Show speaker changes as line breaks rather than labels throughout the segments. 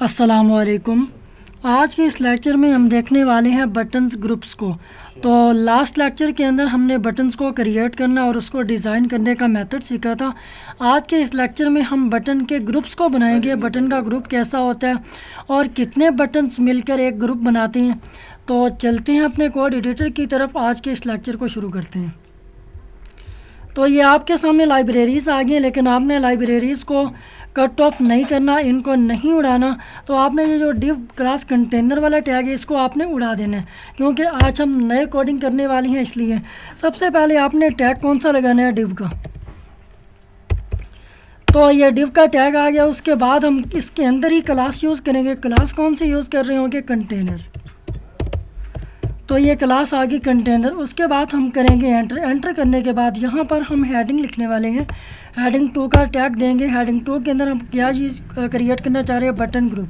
अस्सलामुअलैकुम। आज के इस लेक्चर में हम देखने वाले हैं बटन्स ग्रुप्स को। तो लास्ट लेक्चर के अंदर हमने बटन्स को क्रिएट करना और उसको डिज़ाइन करने का मेथड सीखा था। आज के इस लेक्चर में हम बटन के ग्रुप्स को बनाएंगे, बटन का ग्रुप कैसा होता है और कितने बटन्स मिलकर एक ग्रुप बनाते हैं। तो चलते हैं अपने कोड एडिटर की तरफ, आज के इस लेक्चर को शुरू करते हैं। तो ये आपके सामने लाइब्रेरीज़ आ गई हैं, लेकिन आपने लाइब्रेरीज़ को कट ऑफ नहीं करना, इनको नहीं उड़ाना। तो आपने ये जो डिव क्लास कंटेनर वाला टैग है इसको आपने उड़ा देना है, क्योंकि आज हम नए कोडिंग करने वाली हैं। इसलिए सबसे पहले आपने टैग कौन सा लगाना है, डिव का। तो ये डिव का टैग आ गया। उसके बाद हम इसके अंदर ही क्लास यूज़ करेंगे। क्लास कौन सी यूज़ कर रहे होंगे, कंटेनर। तो ये क्लास आ गई कंटेनर। उसके बाद हम करेंगे एंटर। एंटर करने के बाद यहाँ पर हम हेडिंग लिखने वाले हैं। हेडिंग 2 का टैग देंगे। हेडिंग 2 के अंदर हम क्या चीज़ क्रिएट करना चाह रहे हैं, बटन ग्रुप।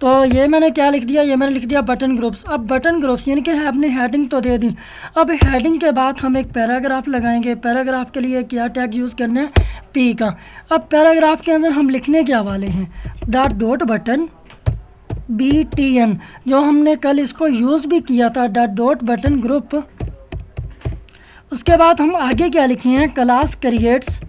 तो ये मैंने क्या लिख दिया, ये मैंने लिख दिया बटन ग्रुप्स। अब बटन ग्रुप्स यानी कि हमने हेडिंग तो दे दी। अब हेडिंग के बाद हम एक पैराग्राफ लगाएंगे। पैराग्राफ के लिए क्या टैग यूज़ करना है, पी का। अब पैराग्राफ के अंदर हम लिखने क्या वाले हैं, द डॉट बटन BTN, जो हमने कल इसको यूज़ भी किया था, द डॉट बटन ग्रुप। उसके बाद हम आगे क्या लिखे हैं, क्लास क्रिएट्स।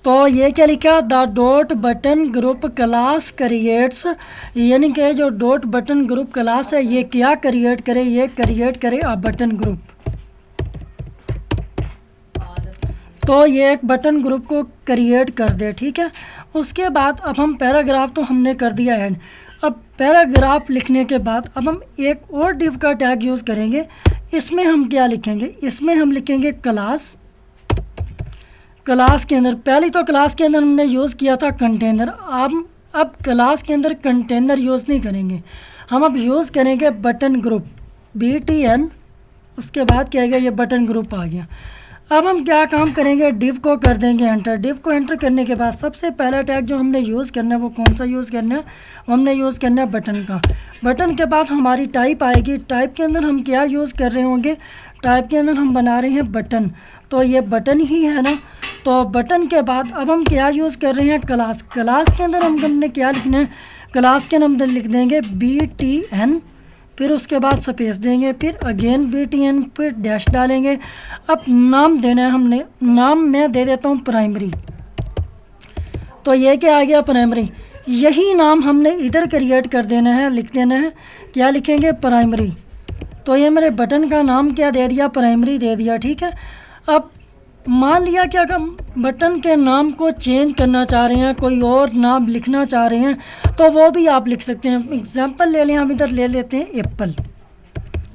तो ये क्या लिखा, the dot button group class creates, यानी कि जो डॉट बटन ग्रुप क्लास है ये क्या क्रिएट करे, ये क्रिएट करे अ बटन ग्रुप। तो ये एक बटन ग्रुप को क्रिएट कर दे, ठीक है। उसके बाद अब हम पैराग्राफ तो हमने कर दिया ऐड। अब पैराग्राफ लिखने के बाद अब हम एक और डिव का टैग यूज़ करेंगे। इसमें हम क्या लिखेंगे, इसमें हम लिखेंगे क्लास। क्लास के अंदर पहले तो क्लास के अंदर हमने यूज़ किया था कंटेनर। अब क्लास के अंदर कंटेनर यूज़ नहीं करेंगे, हम अब यूज़ करेंगे बटन ग्रुप BTN। उसके बाद क्या है, ये बटन ग्रुप आ गया। अब हम क्या काम करेंगे, डिव को कर देंगे एंटर। डिव को एंटर करने के बाद सबसे पहला टैग जो हमने यूज़ करना है वो कौन सा यूज़ करना है, हमने यूज़ करना है बटन का। बटन के बाद हमारी टाइप आएगी। टाइप के अंदर हम क्या यूज़ कर रहे होंगे, टाइप के अंदर हम बना रहे हैं बटन। तो ये बटन ही है ना। तो बटन के बाद अब हम क्या यूज़ कर रहे हैं, क्लास। क्लास के अंदर हमने क्या लिखना है, क्लास के अंदर लिख देंगे BTN, फिर उसके बाद स्पेस देंगे, फिर अगेन BTN, फिर डैश डालेंगे। अब नाम देना है हमने, नाम मैं दे देता हूँ प्राइमरी। तो ये क्या आ गया, प्राइमरी। यही नाम हमने इधर क्रिएट कर देना है, लिख देना है। क्या लिखेंगे, प्राइमरी। तो ये मेरे बटन का नाम क्या दे दिया, प्राइमरी दे दिया, ठीक है। अब मान लिया क्या हम बटन के नाम को चेंज करना चाह रहे हैं, कोई और नाम लिखना चाह रहे हैं, तो वो भी आप लिख सकते हैं। एग्जांपल ले लें, हम इधर ले लेते हैं एप्पल।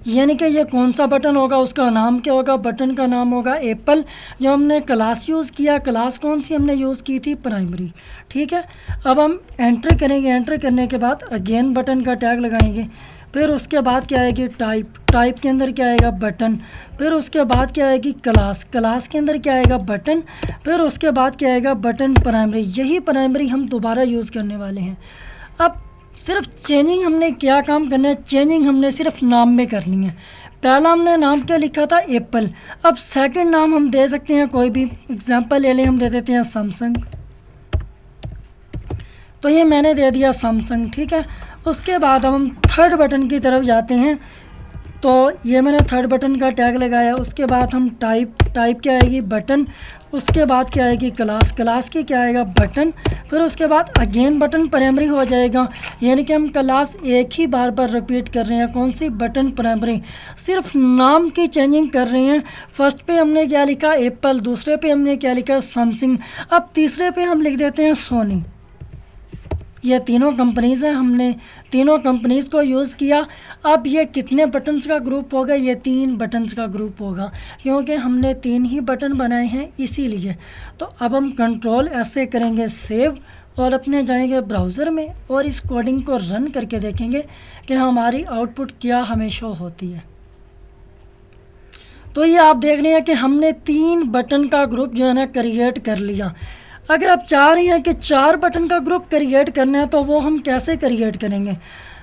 यानी कि ये कौन सा बटन होगा, उसका नाम क्या होगा, बटन का नाम होगा एप्पल। जो हमने क्लास यूज़ किया, क्लास कौन सी हमने यूज़ की थी, प्राइमरी, ठीक है। अब हम एंटर करेंगे। एंटर करने के बाद अगेन बटन का टैग लगाएंगे। फिर उसके बाद क्या आएगी, टाइप। टाइप के अंदर क्या आएगा, बटन। फिर उसके बाद क्या आएगी, क्लास। क्लास के अंदर क्या आएगा, बटन। फिर उसके बाद क्या आएगा, बटन प्राइमरी। यही प्राइमरी हम दोबारा यूज़ करने वाले हैं। अब सिर्फ चेंजिंग हमने क्या काम करना है, चेंजिंग हमने सिर्फ नाम में करनी है। पहला हमने नाम क्या लिखा था, एप्पल। अब सेकंड नाम हम दे सकते हैं कोई भी। एग्जांपल ले लें, हम दे देते हैं सैमसंग। तो ये मैंने दे दिया सैमसंग, ठीक है। उसके बाद अब हम थर्ड बटन की तरफ जाते हैं। तो ये मैंने थर्ड बटन का टैग लगाया। उसके बाद हम टाइप क्या आएगी, बटन। उसके बाद क्या आएगी, क्लास। क्लास की क्या आएगा, बटन। फिर उसके बाद अगेन बटन प्राइमरी हो जाएगा। यानी कि हम क्लास एक ही बार रिपीट कर रहे हैं, कौन सी, बटन प्राइमरी। सिर्फ नाम की चेंजिंग कर रहे हैं। फर्स्ट पे हमने क्या लिखा, एप्पल। दूसरे पे हमने क्या लिखा, सैमसंग। अब तीसरे पे हम लिख देते हैं सोनी। ये तीनों कंपनीज़ हैं, हमने तीनों कंपनीज़ को यूज़ किया। अब ये कितने बटन्स का ग्रुप होगा, ये 3 बटन्स का ग्रुप होगा, क्योंकि हमने 3 ही बटन बनाए हैं इसीलिए। तो अब हम कंट्रोल S से करेंगे सेव और अपने जाएंगे ब्राउज़र में और इस कोडिंग को रन करके देखेंगे कि हमारी आउटपुट क्या हमें शो होती है। तो ये आप देख रहे हैं कि हमने 3 बटन का ग्रुप जो है ना क्रिएट कर लिया। अगर आप चाह रहे हैं कि 4 बटन का ग्रुप क्रिएट करना है तो वो हम कैसे क्रिएट करेंगे।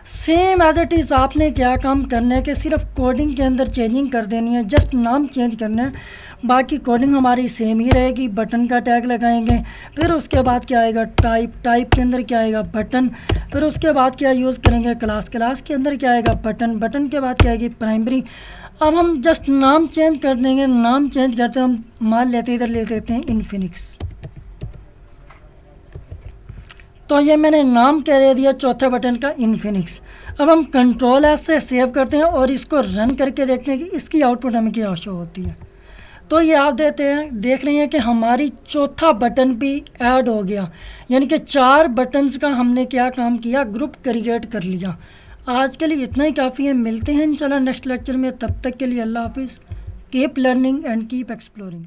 सेम एज इट इज़ आपने क्या काम करना है कि सिर्फ कोडिंग के अंदर चेंजिंग कर देनी है, जस्ट नाम चेंज करना है, बाकी कोडिंग हमारी सेम ही रहेगी। बटन का टैग लगाएंगे, फिर उसके बाद क्या आएगा टाइप, टाइप के अंदर क्या आएगा बटन, फिर उसके बाद क्या यूज़ करेंगे क्लास, क्लास के अंदर क्या आएगा बटन, बटन के बाद क्या आएगी प्राइमरी। अब हम जस्ट नाम चेंज कर देंगे, नाम चेंज करते हम मान लेते इधर ले लेते हैं इन्फिनिक्स। तो ये मैंने नाम क्या दे दिया चौथे बटन का इन्फिनिक्स। अब हम कंट्रोल एस से सेव करते हैं और इसको रन करके देखते हैं कि इसकी आउटपुट हमें क्या शो होती है। तो ये आप देख रहे हैं कि हमारी चौथा बटन भी ऐड हो गया, यानी कि 4 बटन्स का हमने क्या काम किया, ग्रुप क्रिएट कर लिया। आज के लिए इतना ही काफ़ी है, मिलते हैं इंशाल्लाह नेक्स्ट लेक्चर में। तब तक के लिए अल्लाह हाफिज़। Keep learning and keep exploring.